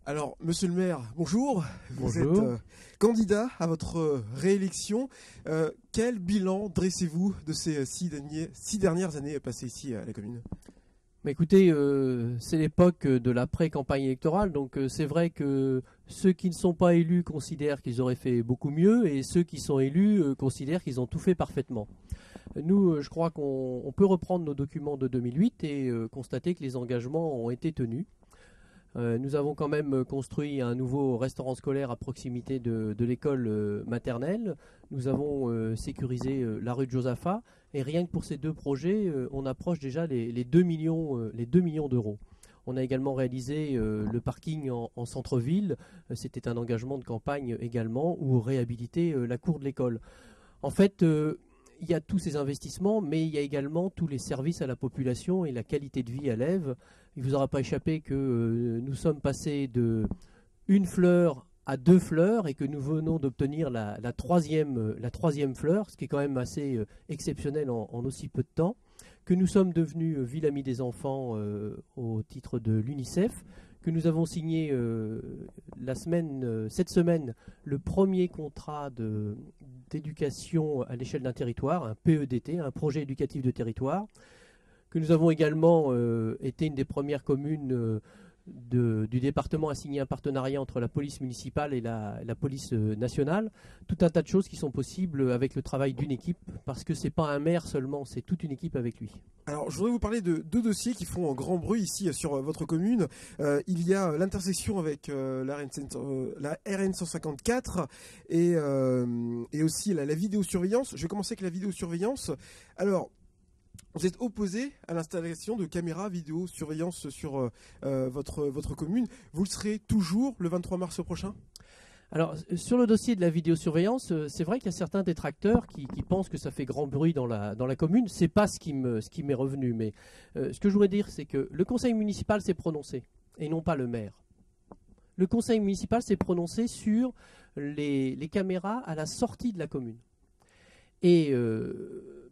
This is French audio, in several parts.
Alors, monsieur le maire, bonjour. Vous Bonjour. êtes candidat à votre réélection. Quel bilan dressez-vous de ces six dernières années passées ici à la commune? Écoutez, c'est l'époque de l'après-campagne électorale, donc c'est vrai que ceux qui ne sont pas élus considèrent qu'ils auraient fait beaucoup mieux et ceux qui sont élus considèrent qu'ils ont tout fait parfaitement. Nous, je crois qu'on peut reprendre nos documents de 2008 et constater que les engagements ont été tenus. Nous avons quand même construit un nouveau restaurant scolaire à proximité de l'école maternelle. Nous avons sécurisé la rue de Josaphat. Et rien que pour ces deux projets, on approche déjà les 2 millions d'euros. On a également réalisé le parking en centre-ville. C'était un engagement de campagne également, ou réhabiliter la cour de l'école. En fait, il y a tous ces investissements, mais il y a également tous les services à la population et la qualité de vie à l'Ève. Il ne vous aura pas échappé que nous sommes passés de une fleur à 2 fleurs et que nous venons d'obtenir la troisième fleur, ce qui est quand même assez exceptionnel en aussi peu de temps, que nous sommes devenus ville amie des enfants au titre de l'UNICEF, que nous avons signé cette semaine le premier contrat d'éducation à l'échelle d'un territoire, un PEDT, un projet éducatif de territoire, que nous avons également été une des premières communes du département à signer un partenariat entre la police municipale et la police nationale. Tout un tas de choses qui sont possibles avec le travail d'une équipe, parce que c'est pas un maire seulement, c'est toute une équipe avec lui. Alors, je voudrais vous parler de 2 dossiers qui font un grand bruit ici sur votre commune. Il y a l'intersection avec la RN 154 et aussi la vidéosurveillance. Je vais commencer avec la vidéosurveillance. Alors, vous êtes opposé à l'installation de caméras vidéosurveillance sur votre commune. Vous le serez toujours le 23 mars prochain ? Alors, sur le dossier de la vidéosurveillance, c'est vrai qu'il y a certains détracteurs qui pensent que ça fait grand bruit dans la commune. C'est pas ce qui m'est revenu, mais ce que je voudrais dire, c'est que le conseil municipal s'est prononcé, et non pas le maire. Le conseil municipal s'est prononcé sur les caméras à la sortie de la commune. Et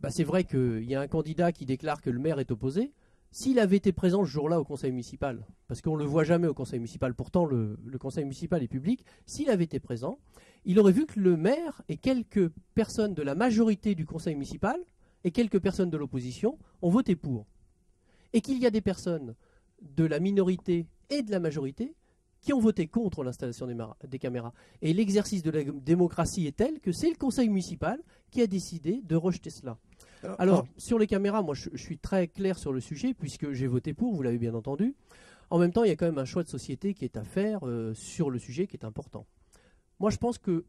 c'est vrai qu'il y a un candidat qui déclare que le maire est opposé. S'il avait été présent ce jour-là au conseil municipal, parce qu'on ne le voit jamais au conseil municipal, pourtant le conseil municipal est public, s'il avait été présent, il aurait vu que le maire et quelques personnes de la majorité du conseil municipal et quelques personnes de l'opposition ont voté pour. Et qu'il y a des personnes de la minorité et de la majorité qui ont voté contre l'installation des caméras. Et l'exercice de la démocratie est tel que c'est le conseil municipal qui a décidé de rejeter cela. Alors, sur les caméras, moi je suis très clair sur le sujet puisque j'ai voté pour, vous l'avez bien entendu. En même temps, il y a quand même un choix de société qui est à faire sur le sujet qui est important. Moi je pense qu'il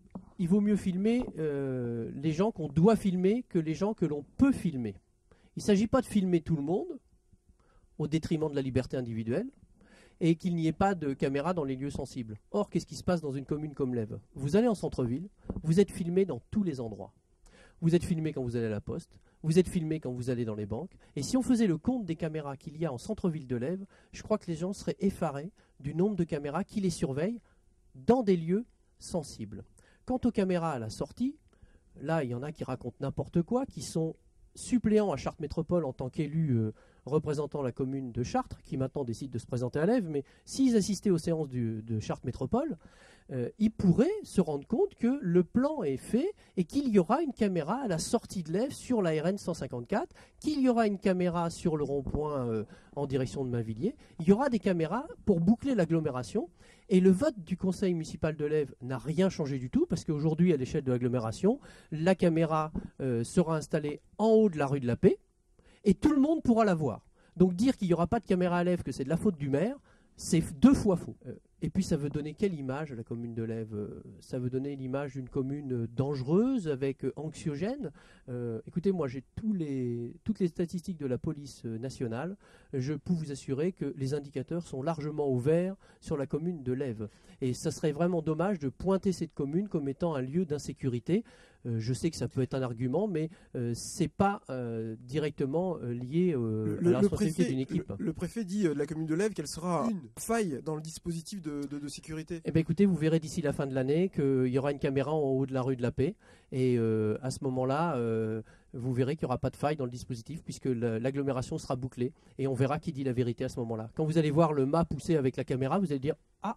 vaut mieux filmer les gens qu'on doit filmer que les gens que l'on peut filmer. Il ne s'agit pas de filmer tout le monde au détriment de la liberté individuelle, et qu'il n'y ait pas de caméra dans les lieux sensibles. Or, qu'est-ce qui se passe dans une commune comme l'Ève? Vous allez en centre-ville, vous êtes filmé dans tous les endroits. Vous êtes filmé quand vous allez à la poste, vous êtes filmé quand vous allez dans les banques. Et si on faisait le compte des caméras qu'il y a en centre-ville de l'Ève, je crois que les gens seraient effarés du nombre de caméras qui les surveillent dans des lieux sensibles. Quant aux caméras à la sortie, là, il y en a qui racontent n'importe quoi, qui sont suppléants à Chartres Métropole en tant qu'élus représentant la commune de Chartres, qui maintenant décide de se présenter à l'Ève, mais s'ils assistaient aux séances de Chartres Métropole, ils pourraient se rendre compte que le plan est fait et qu'il y aura une caméra à la sortie de l'Ève sur la RN 154, qu'il y aura une caméra sur le rond-point en direction de Mainvilliers. Il y aura des caméras pour boucler l'agglomération. Et le vote du conseil municipal de l'Ève n'a rien changé du tout, parce qu'aujourd'hui, à l'échelle de l'agglomération, la caméra sera installée en haut de la rue de la Paix, et tout le monde pourra la voir. Donc dire qu'il n'y aura pas de caméra à l'Ève, que c'est de la faute du maire, c'est 2 fois faux. Et puis ça veut donner quelle image à la commune de l'Ève? Ça veut donner l'image d'une commune dangereuse, avec anxiogène. Écoutez, moi j'ai toutes les statistiques de la police nationale. Je peux vous assurer que les indicateurs sont largement au vert sur la commune de l'Ève. Et ça serait vraiment dommage de pointer cette commune comme étant un lieu d'insécurité. Je sais que ça peut être un argument, mais ce n'est pas directement lié à la responsabilité d'une équipe. Le préfet dit de la commune de l'Ève qu'elle sera une faille dans le dispositif de sécurité. Eh bien, écoutez, vous verrez d'ici la fin de l'année qu'il y aura une caméra en haut de la rue de la Paix. Et à ce moment-là, vous verrez qu'il n'y aura pas de faille dans le dispositif, puisque l'agglomération sera bouclée. Et on verra qui dit la vérité à ce moment-là. Quand vous allez voir le mât pousser avec la caméra, vous allez dire « Ah,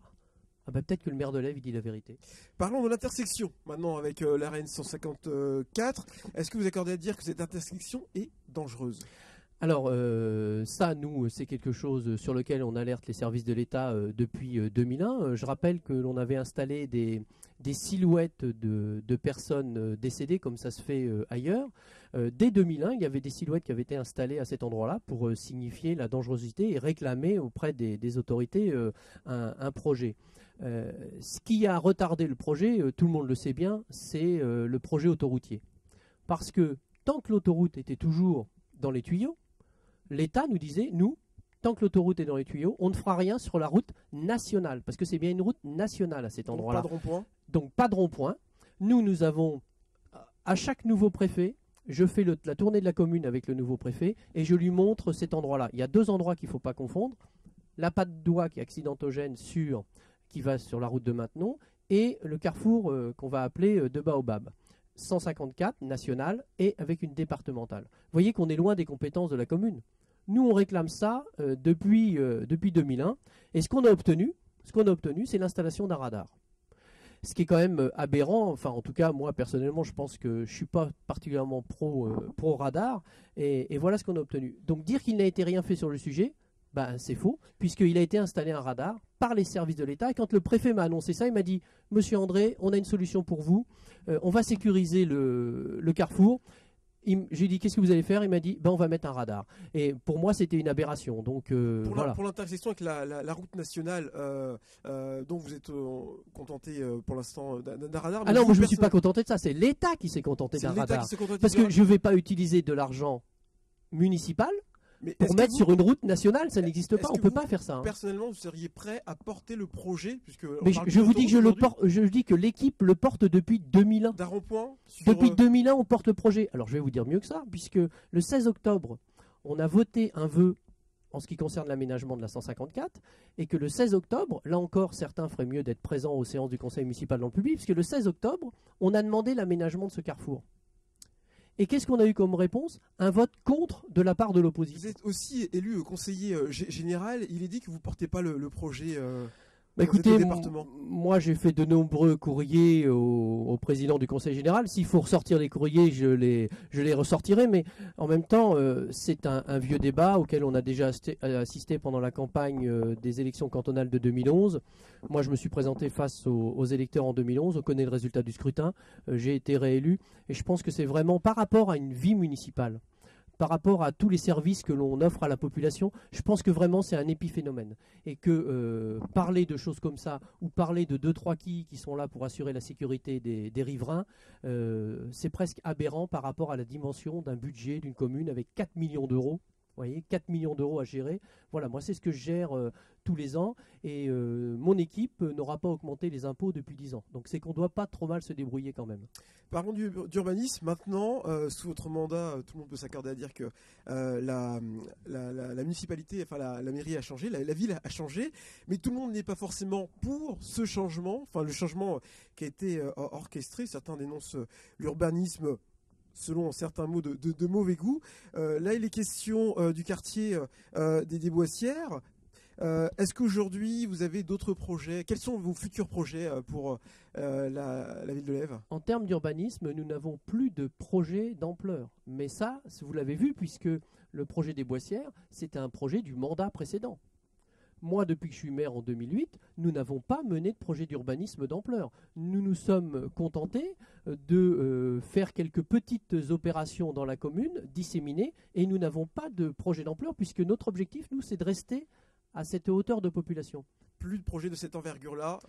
Ah bah, peut-être que le maire de Lève il dit la vérité. Parlons de l'intersection maintenant avec la RN 154. Est-ce que vous accordez à dire que cette intersection est dangereuse? Alors ça, nous, c'est quelque chose sur lequel on alerte les services de l'État depuis 2001. Je rappelle que l'on avait installé des silhouettes de personnes décédées, comme ça se fait ailleurs. Dès 2001, il y avait des silhouettes qui avaient été installées à cet endroit-là pour signifier la dangerosité et réclamer auprès des autorités un projet. Ce qui a retardé le projet, tout le monde le sait bien, c'est le projet autoroutier. Parce que tant que l'autoroute était toujours dans les tuyaux, l'État nous disait, nous, tant que l'autoroute est dans les tuyaux, on ne fera rien sur la route nationale, parce que c'est bien une route nationale à cet endroit-là. Pas de rond-point. Donc pas de rond-point. Nous avons, à chaque nouveau préfet, je fais la tournée de la commune avec le nouveau préfet et je lui montre cet endroit-là. Il y a 2 endroits qu'il ne faut pas confondre. La patte d'oie qui est accidentogène qui va sur la route de Maintenon et le carrefour qu'on va appeler de Baobab. 154 nationale et avec une départementale. Vous voyez qu'on est loin des compétences de la commune. Nous, on réclame ça depuis 2001. Et ce qu'on a obtenu, c'est l'installation d'un radar. Ce qui est quand même aberrant. Enfin, en tout cas, moi, personnellement, je pense que je ne suis pas particulièrement pro radar. Et voilà ce qu'on a obtenu. Donc, dire qu'il n'a été rien fait sur le sujet, c'est faux, puisqu'il a été installé un radar par les services de l'État. Et quand le préfet m'a annoncé ça, il m'a dit « Monsieur André, on a une solution pour vous. On va sécuriser le carrefour. » J'ai dit qu'est-ce que vous allez faire? Il m'a dit on va mettre un radar. Et pour moi c'était une aberration. Donc voilà. Pour l'intersection avec la route nationale, dont vous êtes contenté pour l'instant d'un radar. Ah non, moi je ne me suis pas contenté de ça. C'est l'État qui s'est contenté d'un radar. Parce que je ne vais pas utiliser de l'argent municipal pour mettre sur une route nationale, ça n'existe pas, on ne peut pas faire ça. Hein. Personnellement, vous seriez prêt à porter le projet Mais je vous dis que je dis que l'équipe le porte depuis 2001. D'un rond-point Depuis 2001, on porte le projet. Alors je vais vous dire mieux que ça, puisque le 16 octobre, on a voté un vœu en ce qui concerne l'aménagement de la 154, et que le 16 octobre, là encore, certains feraient mieux d'être présents aux séances du conseil municipal dans le public, puisque le 16 octobre, on a demandé l'aménagement de ce carrefour. Et qu'est-ce qu'on a eu comme réponse? Un vote contre de la part de l'opposition. Vous êtes aussi élu conseiller général. Il est dit que vous ne portez pas le projet écoutez, moi j'ai fait de nombreux courriers au président du conseil général. S'il faut ressortir les courriers, je les ressortirai. Mais en même temps, c'est un vieux débat auquel on a déjà assisté pendant la campagne des élections cantonales de 2011. Moi je me suis présenté face aux électeurs en 2011. On connaît le résultat du scrutin. J'ai été réélu. Et je pense que c'est vraiment par rapport à une vie municipale, par rapport à tous les services que l'on offre à la population, je pense que vraiment c'est un épiphénomène. Et que parler de choses comme ça, ou parler de 2-3 qui sont là pour assurer la sécurité des riverains, c'est presque aberrant par rapport à la dimension d'un budget d'une commune avec 4 millions d'euros. Vous voyez, 4 millions d'euros à gérer. Voilà, moi c'est ce que je gère tous les ans. Et mon équipe n'aura pas augmenté les impôts depuis 10 ans. Donc c'est qu'on ne doit pas trop mal se débrouiller quand même. Parlons d'urbanisme maintenant. Sous votre mandat, tout le monde peut s'accorder à dire que la municipalité, enfin la mairie a changé, la ville a changé. Mais tout le monde n'est pas forcément pour ce changement. Enfin le changement qui a été orchestré. Certains dénoncent l'urbanisme selon certains mots de mauvais goût. Là, il est question du quartier des Boissières. Est-ce qu'aujourd'hui, vous avez d'autres projets? Quels sont vos futurs projets pour la ville de Lève? En termes d'urbanisme, nous n'avons plus de projet d'ampleur. Mais ça, vous l'avez vu, puisque le projet des Boissières, c'était un projet du mandat précédent. Moi, depuis que je suis maire en 2008, nous n'avons pas mené de projet d'urbanisme d'ampleur. Nous nous sommes contentés de faire quelques petites opérations dans la commune, disséminées, et nous n'avons pas de projet d'ampleur, puisque notre objectif, nous, c'est de rester à cette hauteur de population. Plus de projets de cette envergure-là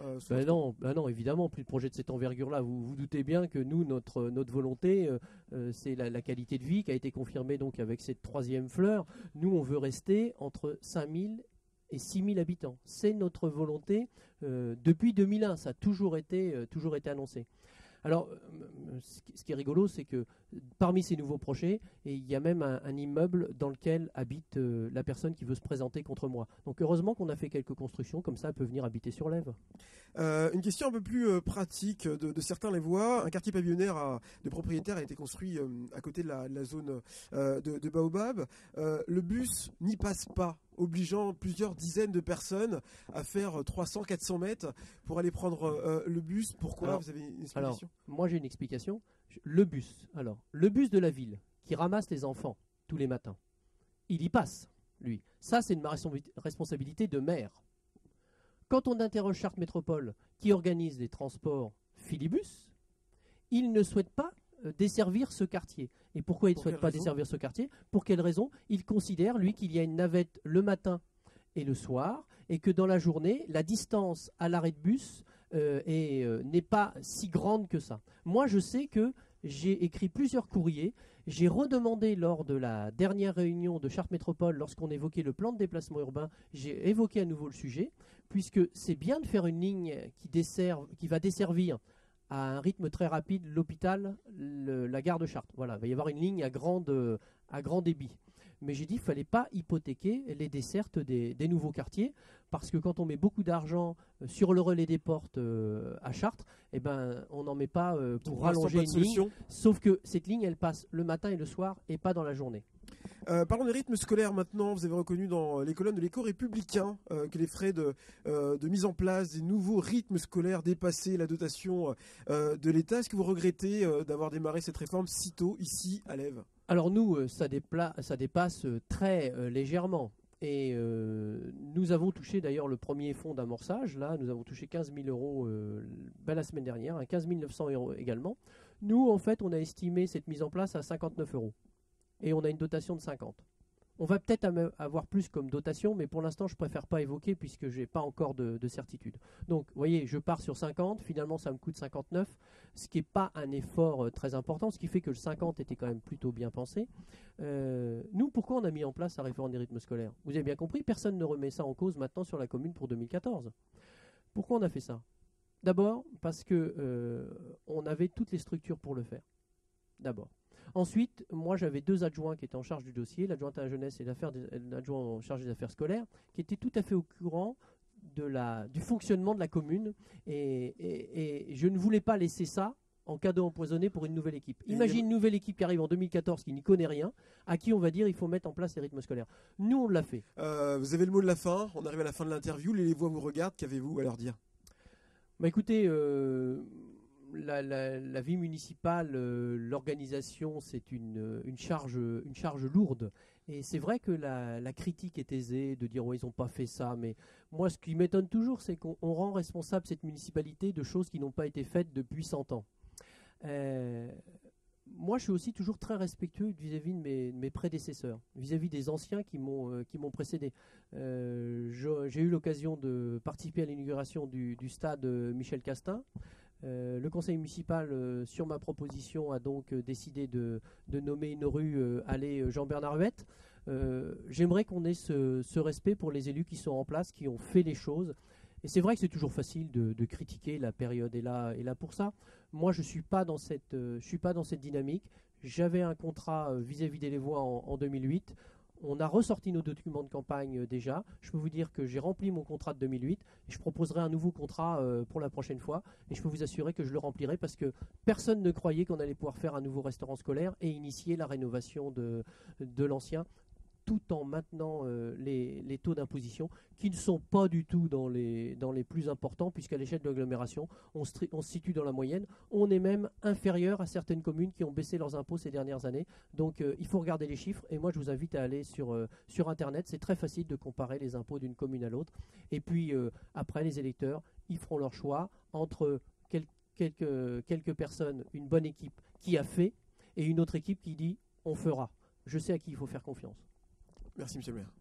non, évidemment, plus de projets de cette envergure-là. Vous vous doutez bien que nous, notre volonté, c'est la qualité de vie qui a été confirmée donc avec cette 3e fleur. Nous, on veut rester entre 5000 et 6000 habitants. C'est notre volonté depuis 2001. Ça a toujours été annoncé. Alors, ce qui est rigolo, c'est que parmi ces nouveaux projets, il y a même un immeuble dans lequel habite la personne qui veut se présenter contre moi. Donc heureusement qu'on a fait quelques constructions, comme ça elle peut venir habiter sur Lève. Une question un peu plus pratique de certains les voient. Un quartier pavillonnaire de propriétaires a été construit à côté de la zone de Baobab. Le bus n'y passe pas obligeant plusieurs dizaines de personnes à faire 300-400 mètres pour aller prendre le bus. Pourquoi? Alors, vous avez une explication? Moi j'ai une explication. Le bus de la ville qui ramasse les enfants tous les matins, il y passe, lui. Ça, c'est ma responsabilité de maire. Quand on interroge Chartres Métropole, qui organise les transports Filibus, il ne souhaite pas desservir ce quartier. Et pourquoi il ne souhaite pas desservir ce quartier? Pour quelle raison? Il considère, lui, qu'il y a une navette le matin et le soir, et que dans la journée, la distance à l'arrêt de bus n'est pas si grande que ça. Moi, je sais que j'ai écrit plusieurs courriers. J'ai redemandé lors de la dernière réunion de Chartres Métropole, lorsqu'on évoquait le plan de déplacement urbain, j'ai évoqué à nouveau le sujet, puisque c'est bien de faire une ligne qui va desservir à un rythme très rapide l'hôpital, la gare de Chartres. Voilà, il va y avoir une ligne à grand débit. Mais j'ai dit qu'il ne fallait pas hypothéquer les dessertes des nouveaux quartiers, parce que quand on met beaucoup d'argent sur le relais des portes à Chartres, eh ben, on n'en met pas pour rallonger une ligne. Sauf que cette ligne, elle passe le matin et le soir et pas dans la journée. Parlons des rythmes scolaires maintenant. Vous avez reconnu dans les colonnes de l'Écho républicain que les frais de mise en place des nouveaux rythmes scolaires dépassaient la dotation de l'État. Est-ce que vous regrettez d'avoir démarré cette réforme si tôt ici à l'Ève? Alors nous, ça dépasse très légèrement. Et nous avons touché d'ailleurs le premier fonds d'amorçage. Là, nous avons touché 15 000 euros la semaine dernière, 15 900 euros également. Nous, en fait, on a estimé cette mise en place à 59 euros. Et on a une dotation de 50. On va peut-être avoir plus comme dotation, mais pour l'instant, je préfère pas évoquer puisque je n'ai pas encore de certitude. Donc, vous voyez, je pars sur 50, finalement, ça me coûte 59, ce qui n'est pas un effort très important, ce qui fait que le 50 était quand même plutôt bien pensé. Nous, pourquoi on a mis en place la réforme des rythmes scolaires? Vous avez bien compris, personne ne remet ça en cause maintenant sur la commune pour 2014. Pourquoi on a fait ça? D'abord, parce que on avait toutes les structures pour le faire. D'abord. Ensuite, moi j'avais 2 adjoints qui étaient en charge du dossier, l'adjoint à la jeunesse et l'adjoint en charge des affaires scolaires, qui étaient tout à fait au courant du fonctionnement de la commune. Et je ne voulais pas laisser ça en cadeau empoisonné pour une nouvelle équipe. Imagine une nouvelle équipe qui arrive en 2014 qui n'y connaît rien, à qui on va dire il faut mettre en place les rythmes scolaires. Nous, on l'a fait. Vous avez le mot de la fin, on arrive à la fin de l'interview, les voix vous regardent, qu'avez-vous à leur dire? Bah écoutez, la vie municipale, l'organisation, c'est une charge lourde. Et c'est vrai que la critique est aisée de dire ils n'ont pas fait ça. Mais moi, ce qui m'étonne toujours, c'est qu'on rend responsable cette municipalité de choses qui n'ont pas été faites depuis 100 ans. Moi, je suis aussi toujours très respectueux vis-à-vis de mes prédécesseurs, vis-à-vis des anciens qui m'ont précédé. J'ai eu l'occasion de participer à l'inauguration du stade Michel Castin. Le conseil municipal, sur ma proposition, a donc décidé de nommer une rue allée Jean-Bernard Huette. J'aimerais qu'on ait ce respect pour les élus qui sont en place, qui ont fait les choses. Et c'est vrai que c'est toujours facile de critiquer, la période est là pour ça. Moi, je suis pas dans cette dynamique. J'avais un contrat vis-à-vis des Lévois en 2008. On a ressorti nos documents de campagne déjà. Je peux vous dire que j'ai rempli mon contrat de 2008 et je proposerai un nouveau contrat pour la prochaine fois. Et je peux vous assurer que je le remplirai parce que personne ne croyait qu'on allait pouvoir faire un nouveau restaurant scolaire et initier la rénovation de l'ancien, tout en maintenant les taux d'imposition qui ne sont pas du tout dans les plus importants, puisqu'à l'échelle de l'agglomération, on se situe dans la moyenne. On est même inférieur à certaines communes qui ont baissé leurs impôts ces dernières années. Donc il faut regarder les chiffres, et moi je vous invite à aller sur Internet. C'est très facile de comparer les impôts d'une commune à l'autre. Et puis après, les électeurs, ils feront leur choix entre quelques personnes, une bonne équipe qui a fait, et une autre équipe qui dit on fera. Je sais à qui il faut faire confiance. Merci, monsieur le maire.